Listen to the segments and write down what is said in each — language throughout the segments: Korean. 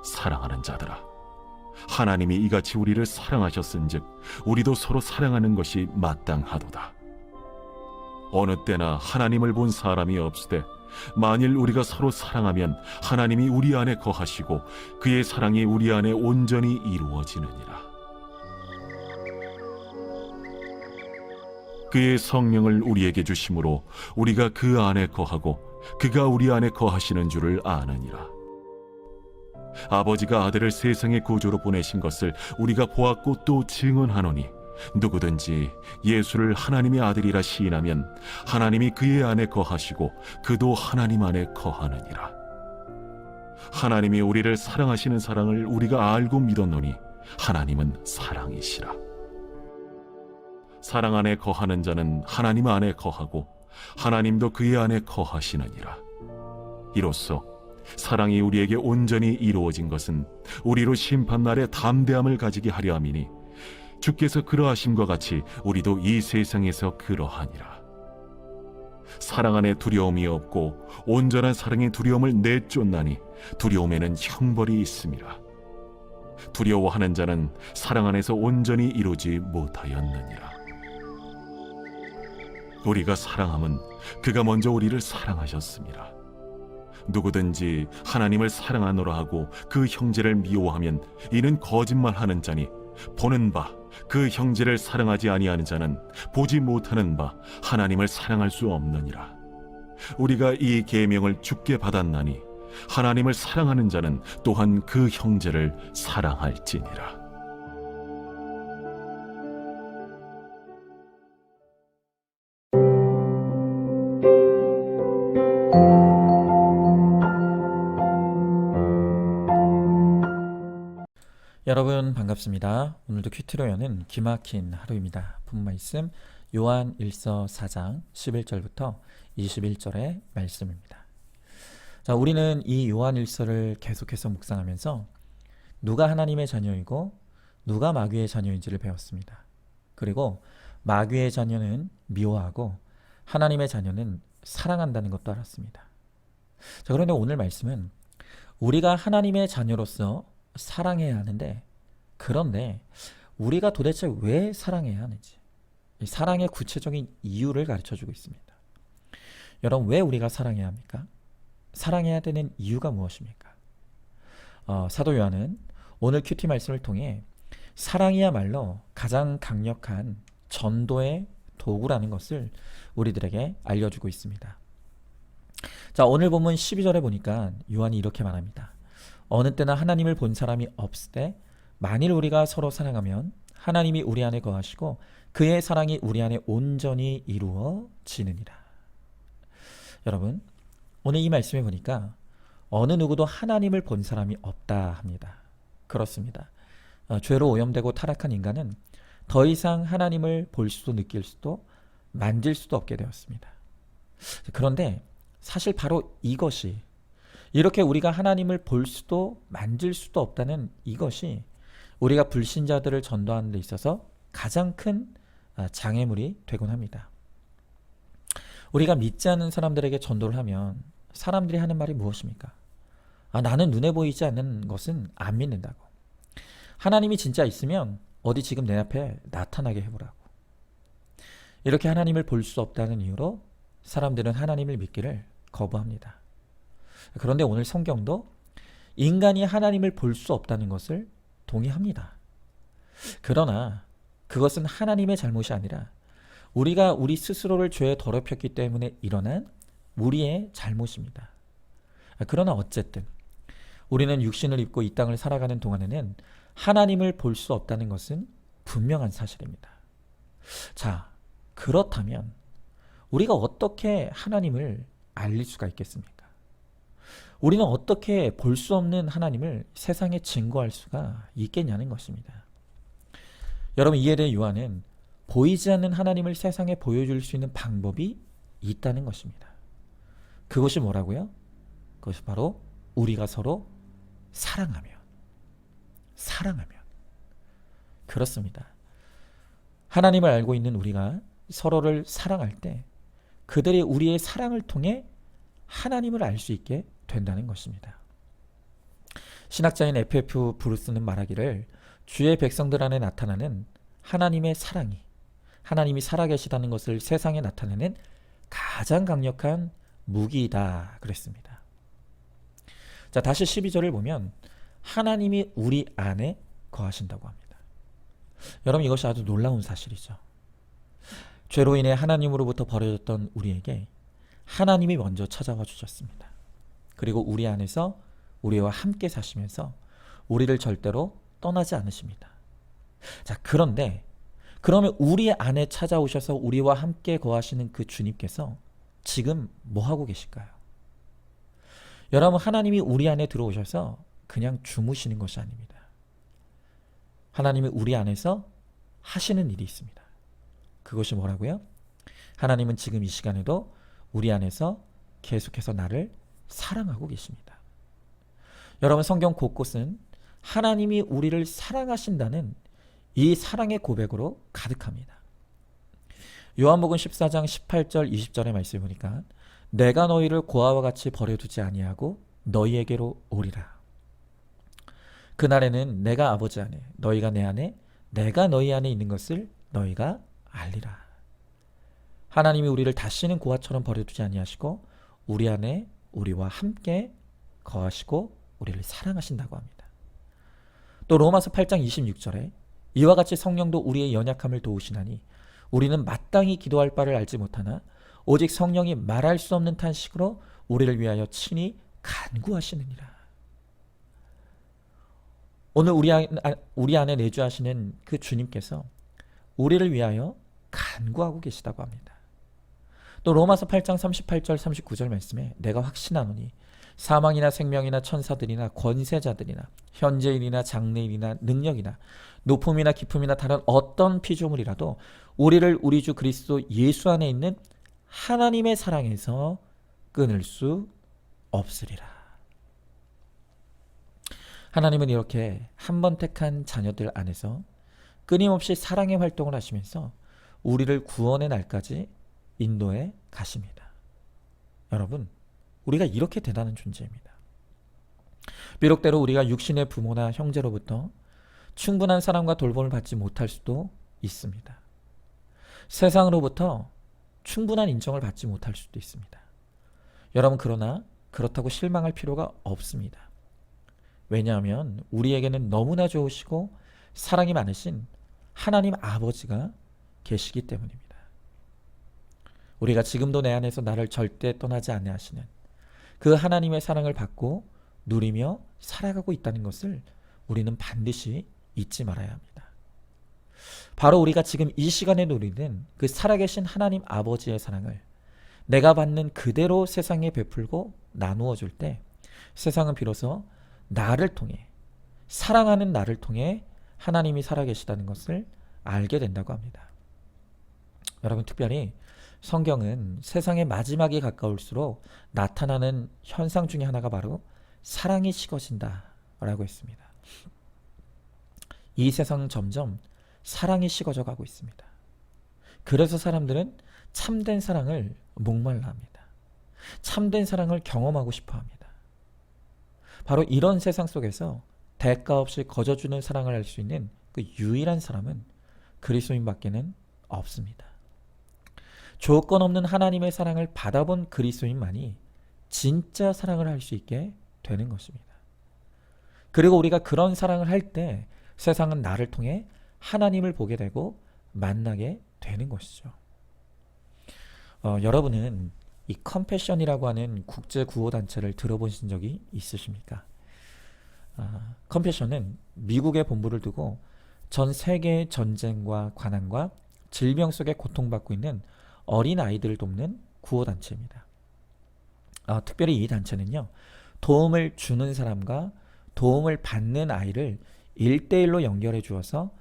사랑하는 자들아, 하나님이 이같이 우리를 사랑하셨은즉 우리도 서로 사랑하는 것이 마땅하도다. 어느 때나 하나님을 본 사람이 없으되 만일 우리가 서로 사랑하면 하나님이 우리 안에 거하시고 그의 사랑이 우리 안에 온전히 이루어지느니라. 그의 성령을 우리에게 주심으로 우리가 그 안에 거하고 그가 우리 안에 거하시는 줄을 아느니라. 아버지가 아들을 세상의 구주로 보내신 것을 우리가 보았고 또 증언하노니 누구든지 예수를 하나님의 아들이라 시인하면 하나님이 그의 안에 거하시고 그도 하나님 안에 거하느니라. 하나님이 우리를 사랑하시는 사랑을 우리가 알고 믿었노니 하나님은 사랑이시라. 사랑 안에 거하는 자는 하나님 안에 거하고 하나님도 그의 안에 거하시느니라. 이로써 사랑이 우리에게 온전히 이루어진 것은 우리로 심판날에 담대함을 가지게 하려 함이니 주께서 그러하심과 같이 우리도 이 세상에서 그러하니라. 사랑 안에 두려움이 없고 온전한 사랑의 두려움을 내쫓나니 두려움에는 형벌이 있음이라. 두려워하는 자는 사랑 안에서 온전히 이루지 못하였느니라. 우리가 사랑함은 그가 먼저 우리를 사랑하셨습니다. 누구든지 하나님을 사랑하노라 하고 그 형제를 미워하면 이는 거짓말하는 자니 보는 바 그 형제를 사랑하지 아니하는 자는 보지 못하는 바 하나님을 사랑할 수 없느니라. 우리가 이 계명을 주께 받았나니 하나님을 사랑하는 자는 또한 그 형제를 사랑할지니라. 여러분 반갑습니다. 오늘도 큐티로 여는 기막힌 하루입니다. 본문 말씀 요한 1서 4장 11절부터 21절의 말씀입니다. 자, 우리는 이 요한 1서를 계속해서 묵상하면서 누가 하나님의 자녀이고 누가 마귀의 자녀인지를 배웠습니다. 그리고 마귀의 자녀는 미워하고 하나님의 자녀는 사랑한다는 것도 알았습니다. 자, 그런데 오늘 말씀은 우리가 하나님의 자녀로서 사랑해야 하는데, 그런데 우리가 도대체 왜 사랑해야 하는지, 이 사랑의 구체적인 이유를 가르쳐주고 있습니다. 여러분, 왜 우리가 사랑해야 합니까? 사랑해야 되는 이유가 무엇입니까? 사도 요한은 오늘 큐티 말씀을 통해 사랑이야말로 가장 강력한 전도의 도구라는 것을 우리들에게 알려주고 있습니다. 자, 오늘 본문 12절에 보니까 요한이 이렇게 말합니다. 어느 때나 하나님을 본 사람이 없을 때 만일 우리가 서로 사랑하면 하나님이 우리 안에 거하시고 그의 사랑이 우리 안에 온전히 이루어지느니라. 여러분, 오늘 이 말씀에 보니까 어느 누구도 하나님을 본 사람이 없다 합니다. 그렇습니다. 죄로 오염되고 타락한 인간은 더 이상 하나님을 볼 수도 느낄 수도 만질 수도 없게 되었습니다. 그런데 사실 바로 이것이, 이렇게 우리가 하나님을 볼 수도 만질 수도 없다는 이것이 우리가 불신자들을 전도하는 데 있어서 가장 큰 장애물이 되곤 합니다. 우리가 믿지 않는 사람들에게 전도를 하면 사람들이 하는 말이 무엇입니까? 나는 눈에 보이지 않는 것은 안 믿는다고. 하나님이 진짜 있으면 어디 지금 내 앞에 나타나게 해보라고. 이렇게 하나님을 볼 수 없다는 이유로 사람들은 하나님을 믿기를 거부합니다. 그런데 오늘 성경도 인간이 하나님을 볼 수 없다는 것을 동의합니다. 그러나 그것은 하나님의 잘못이 아니라 우리가 우리 스스로를 죄에 더럽혔기 때문에 일어난 우리의 잘못입니다. 그러나 어쨌든 우리는 육신을 입고 이 땅을 살아가는 동안에는 하나님을 볼 수 없다는 것은 분명한 사실입니다. 자, 그렇다면 우리가 어떻게 하나님을 알릴 수가 있겠습니까? 우리는 어떻게 볼 수 없는 하나님을 세상에 증거할 수가 있겠냐는 것입니다. 여러분, 이에 대해 요한은 보이지 않는 하나님을 세상에 보여줄 수 있는 방법이 있다는 것입니다. 그것이 뭐라고요? 그것이 바로 우리가 서로 사랑하면. 그렇습니다. 하나님을 알고 있는 우리가 서로를 사랑할 때 그들이 우리의 사랑을 통해 하나님을 알 수 있게 된다는 것입니다. 신학자인 FF 브루스는 말하기를 주의 백성들 안에 나타나는 하나님의 사랑이 하나님이 살아계시다는 것을 세상에 나타내는 가장 강력한 무기이다 그랬습니다. 자, 다시 12절을 보면 하나님이 우리 안에 거하신다고 합니다. 여러분, 이것이 아주 놀라운 사실이죠. 죄로 인해 하나님으로부터 버려졌던 우리에게 하나님이 먼저 찾아와 주셨습니다. 그리고 우리 안에서 우리와 함께 사시면서 우리를 절대로 떠나지 않으십니다. 자, 그런데 그러면 우리 안에 찾아오셔서 우리와 함께 거하시는 그 주님께서 지금 뭐 하고 계실까요? 여러분, 하나님이 우리 안에 들어오셔서 그냥 주무시는 것이 아닙니다. 하나님이 우리 안에서 하시는 일이 있습니다. 그것이 뭐라고요? 하나님은 지금 이 시간에도 우리 안에서 계속해서 나를 사랑하고 계십니다. 여러분, 성경 곳곳은 하나님이 우리를 사랑하신다는 이 사랑의 고백으로 가득합니다. 요한복음 14장 18절 20절의 말씀을 보니까 내가 너희를 고아와 같이 버려두지 아니하고 너희에게로 오리라. 그날에는 내가 아버지 안에 너희가 내 안에 내가 너희 안에 있는 것을 너희가 알리라. 하나님이 우리를 다시는 고아처럼 버려두지 아니하시고 우리 안에 우리와 함께 거하시고 우리를 사랑하신다고 합니다. 또 로마서 8장 26절에 이와 같이 성령도 우리의 연약함을 도우시나니 우리는 마땅히 기도할 바를 알지 못하나 오직 성령이 말할 수 없는 탄식으로 우리를 위하여 친히 간구하시느니라. 오늘 우리 안에 내주하시는 그 주님께서 우리를 위하여 간구하고 계시다고 합니다. 또 로마서 8장 38절 39절 말씀에 내가 확신하노니 사망이나 생명이나 천사들이나 권세자들이나 현재일이나 장래일이나 능력이나 높음이나 깊음이나 다른 어떤 피조물이라도 우리를 우리 주 그리스도 예수 안에 있는 하나님의 사랑에서 끊을 수 없으리라. 하나님은 이렇게 한 번 택한 자녀들 안에서 끊임없이 사랑의 활동을 하시면서 우리를 구원의 날까지 인도해 가십니다. 여러분, 우리가 이렇게 대단한 존재입니다. 비록 때로 우리가 육신의 부모나 형제로부터 충분한 사랑과 돌봄을 받지 못할 수도 있습니다. 세상으로부터 충분한 인정을 받지 못할 수도 있습니다. 여러분, 그러나 그렇다고 실망할 필요가 없습니다. 왜냐하면 우리에게는 너무나 좋으시고 사랑이 많으신 하나님 아버지가 계시기 때문입니다. 우리가 지금도 내 안에서 나를 절대 떠나지 아니하시는 그 하나님의 사랑을 받고 누리며 살아가고 있다는 것을 우리는 반드시 잊지 말아야 합니다. 바로 우리가 지금 이 시간에 누리는 그 살아계신 하나님 아버지의 사랑을 내가 받는 그대로 세상에 베풀고 나누어 줄 때 세상은 비로소 나를 통해, 사랑하는 나를 통해 하나님이 살아계시다는 것을 알게 된다고 합니다. 여러분, 특별히 성경은 세상의 마지막이 가까울수록 나타나는 현상 중에 하나가 바로 사랑이 식어진다 라고 했습니다. 이 세상은 점점 사랑이 식어져 가고 있습니다. 그래서 사람들은 참된 사랑을 목말라 합니다. 참된 사랑을 경험하고 싶어 합니다. 바로 이런 세상 속에서 대가 없이 거저주는 사랑을 할 수 있는 그 유일한 사람은 그리스도인밖에는 없습니다. 조건 없는 하나님의 사랑을 받아본 그리스도인만이 진짜 사랑을 할 수 있게 되는 것입니다. 그리고 우리가 그런 사랑을 할 때 세상은 나를 통해 하나님을 보게 되고 만나게 되는 것이죠. 여러분은 이 컴패션이라고 하는 국제 구호 단체를 들어보신 적이 있으십니까? 컴패션은 미국에 본부를 두고 전 세계의 전쟁과 관한과 질병 속에 고통받고 있는 어린 아이들을 돕는 구호 단체입니다. 특별히 이 단체는요, 도움을 주는 사람과 도움을 받는 아이를 1대1로 연결해 주어서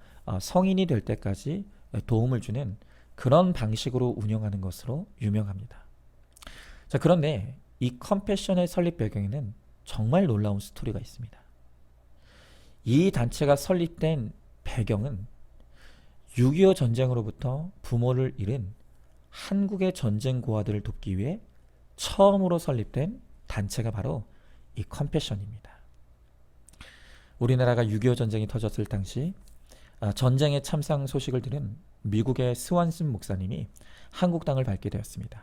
성인이 될 때까지 도움을 주는 그런 방식으로 운영하는 것으로 유명합니다. 자, 그런데 이 컴패션의 설립 배경에는 정말 놀라운 스토리가 있습니다. 이 단체가 설립된 배경은 6.25 전쟁으로부터 부모를 잃은 한국의 전쟁 고아들을 돕기 위해 처음으로 설립된 단체가 바로 이 컴패션입니다. 우리나라가 6.25 전쟁이 터졌을 당시 전쟁의 참상 소식을 들은 미국의 스완슨 목사님이 한국 땅을 밟게 되었습니다.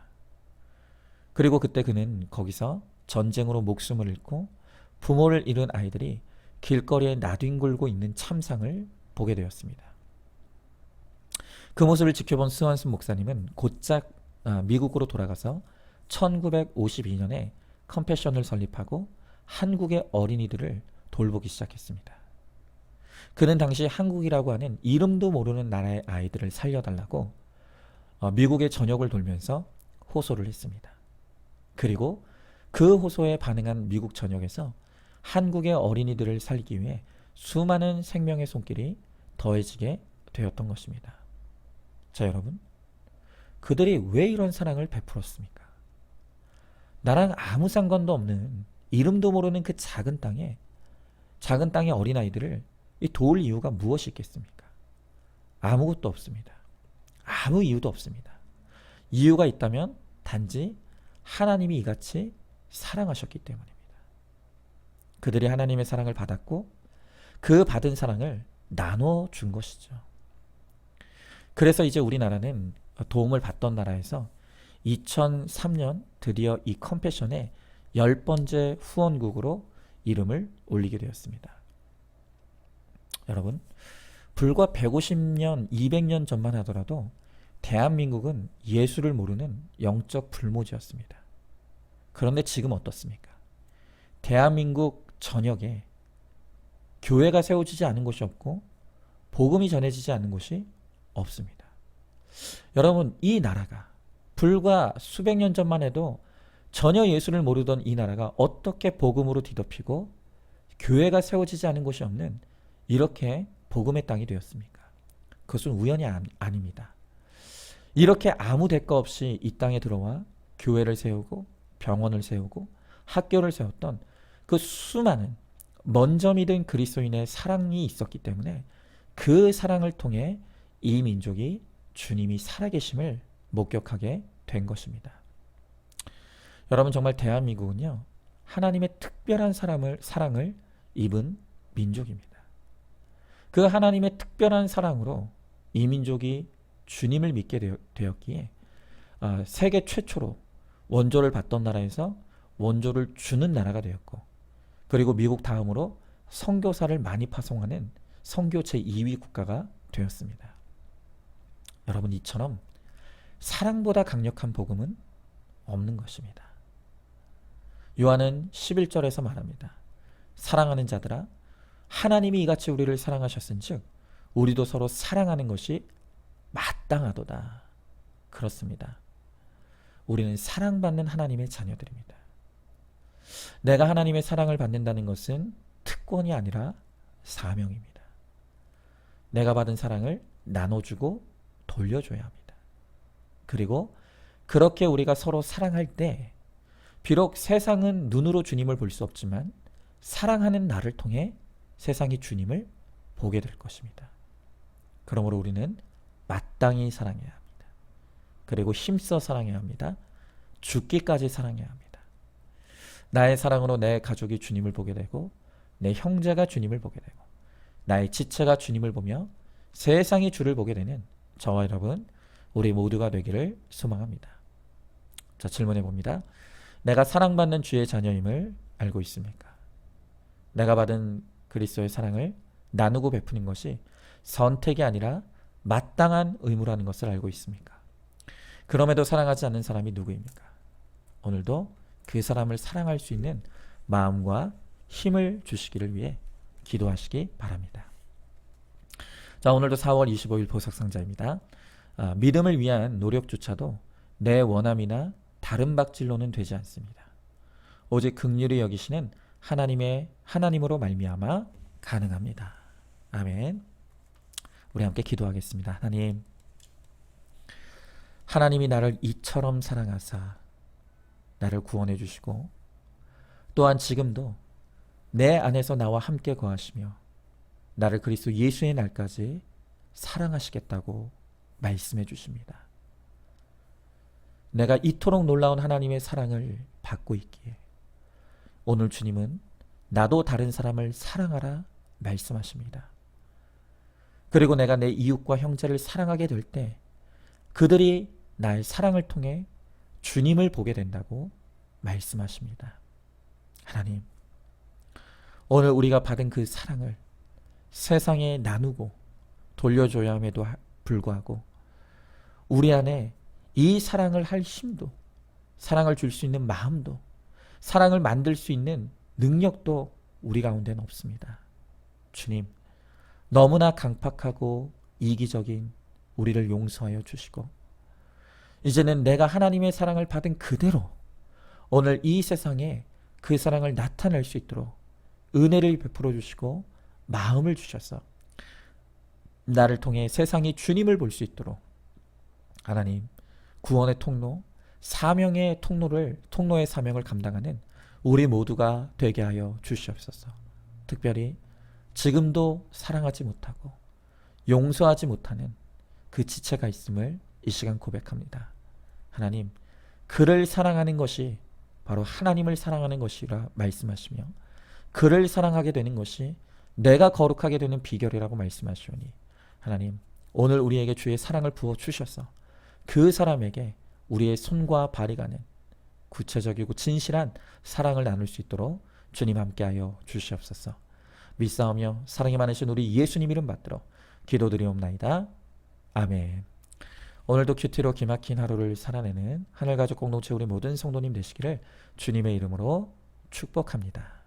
그리고 그때 그는 거기서 전쟁으로 목숨을 잃고 부모를 잃은 아이들이 길거리에 나뒹굴고 있는 참상을 보게 되었습니다. 그 모습을 지켜본 스완슨 목사님은 곧장 미국으로 돌아가서 1952년에 컴패션을 설립하고 한국의 어린이들을 돌보기 시작했습니다. 그는 당시 한국이라고 하는 이름도 모르는 나라의 아이들을 살려달라고 미국의 전역을 돌면서 호소를 했습니다. 그리고 그 호소에 반응한 미국 전역에서 한국의 어린이들을 살리기 위해 수많은 생명의 손길이 더해지게 되었던 것입니다. 자, 여러분, 그들이 왜 이런 사랑을 베풀었습니까? 나랑 아무 상관도 없는 이름도 모르는 그 작은 땅의 어린아이들을 도울 이유가 무엇이 있겠습니까? 아무것도 없습니다. 아무 이유도 없습니다. 이유가 있다면 단지 하나님이 이같이 사랑하셨기 때문입니다. 그들이 하나님의 사랑을 받았고 그 받은 사랑을 나눠준 것이죠. 그래서 이제 우리나라는 도움을 받던 나라에서 2003년 드디어 이 컴패션의 10번째 후원국으로 이름을 올리게 되었습니다. 여러분, 불과 150년, 200년 전만 하더라도 대한민국은 예수를 모르는 영적 불모지였습니다. 그런데 지금 어떻습니까? 대한민국 전역에 교회가 세워지지 않은 곳이 없고 복음이 전해지지 않는 곳이 없습니다. 여러분, 이 나라가 불과 수백 년 전만 해도 전혀 예수를 모르던 이 나라가 어떻게 복음으로 뒤덮이고 교회가 세워지지 않은 곳이 없는 이렇게 복음의 땅이 되었습니까? 그것은 우연이 아닙니다. 이렇게 아무 대가 없이 이 땅에 들어와 교회를 세우고 병원을 세우고 학교를 세웠던 그 수많은 먼저 믿은 그리스도인의 사랑이 있었기 때문에 그 사랑을 통해 이 민족이 주님이 살아계심을 목격하게 된 것입니다. 여러분, 정말 대한민국은요, 하나님의 특별한 사랑을 입은 민족입니다. 그 하나님의 특별한 사랑으로 이 민족이 주님을 믿게 되었기에 세계 최초로 원조를 받던 나라에서 원조를 주는 나라가 되었고, 그리고 미국 다음으로 선교사를 많이 파송하는 선교 제2위 국가가 되었습니다. 여러분, 이처럼 사랑보다 강력한 복음은 없는 것입니다. 요한은 11절에서 말합니다. 사랑하는 자들아, 하나님이 이같이 우리를 사랑하셨은즉 우리도 서로 사랑하는 것이 마땅하도다. 그렇습니다. 우리는 사랑받는 하나님의 자녀들입니다. 내가 하나님의 사랑을 받는다는 것은 특권이 아니라 사명입니다. 내가 받은 사랑을 나눠주고 돌려줘야 합니다. 그리고 그렇게 우리가 서로 사랑할 때 비록 세상은 눈으로 주님을 볼 수 없지만 사랑하는 나를 통해 세상이 주님을 보게 될 것입니다. 그러므로 우리는 마땅히 사랑해야 합니다. 그리고 힘써 사랑해야 합니다. 죽기까지 사랑해야 합니다. 나의 사랑으로 내 가족이 주님을 보게 되고 내 형제가 주님을 보게 되고 나의 지체가 주님을 보며 세상이 주를 보게 되는 저와 여러분, 우리 모두가 되기를 소망합니다. 자, 질문해 봅니다. 내가 사랑받는 주의 자녀임을 알고 있습니까? 내가 받은 그리스도의 사랑을 나누고 베푸는 것이 선택이 아니라 마땅한 의무라는 것을 알고 있습니까? 그럼에도 사랑하지 않는 사람이 누구입니까? 오늘도 그 사람을 사랑할 수 있는 마음과 힘을 주시기를 위해 기도하시기 바랍니다. 자, 오늘도 4월 25일 보석상자입니다. 믿음을 위한 노력조차도 내 원함이나 다른 박질로는 되지 않습니다. 오직 긍휼히 여기시는 하나님으로 말미암아 가능합니다. 아멘. 우리 함께 기도하겠습니다. 하나님이 나를 이처럼 사랑하사 나를 구원해 주시고 또한 지금도 내 안에서 나와 함께 거하시며 나를 그리스도 예수의 날까지 사랑하시겠다고 말씀해 주십니다. 내가 이토록 놀라운 하나님의 사랑을 받고 있기에 오늘 주님은 나도 다른 사람을 사랑하라 말씀하십니다. 그리고 내가 내 이웃과 형제를 사랑하게 될 때 그들이 나의 사랑을 통해 주님을 보게 된다고 말씀하십니다. 하나님, 오늘 우리가 받은 그 사랑을 세상에 나누고 돌려줘야 함에도 불구하고 우리 안에 이 사랑을 할 힘도, 사랑을 줄 수 있는 마음도, 사랑을 만들 수 있는 능력도 우리 가운데는 없습니다. 주님, 너무나 강팍하고 이기적인 우리를 용서하여 주시고 이제는 내가 하나님의 사랑을 받은 그대로 오늘 이 세상에 그 사랑을 나타낼 수 있도록 은혜를 베풀어 주시고 마음을 주셔서 나를 통해 세상이 주님을 볼 수 있도록 하나님, 구원의 통로, 사명의 통로의 사명을 감당하는 우리 모두가 되게 하여 주시옵소서. 특별히 지금도 사랑하지 못하고 용서하지 못하는 그 지체가 있음을 이 시간 고백합니다. 하나님, 그를 사랑하는 것이 바로 하나님을 사랑하는 것이라 말씀하시며 그를 사랑하게 되는 것이 내가 거룩하게 되는 비결이라고 말씀하시오니 하나님, 오늘 우리에게 주의 사랑을 부어 주셔서 그 사람에게 우리의 손과 발이 가는 구체적이고 진실한 사랑을 나눌 수 있도록 주님 함께하여 주시옵소서. 믿사오며 사랑이 많으신 우리 예수님 이름 받들어 기도드리옵나이다. 아멘. 오늘도 큐티로 기막힌 하루를 살아내는 하늘가족 공동체 우리 모든 성도님 되시기를 주님의 이름으로 축복합니다.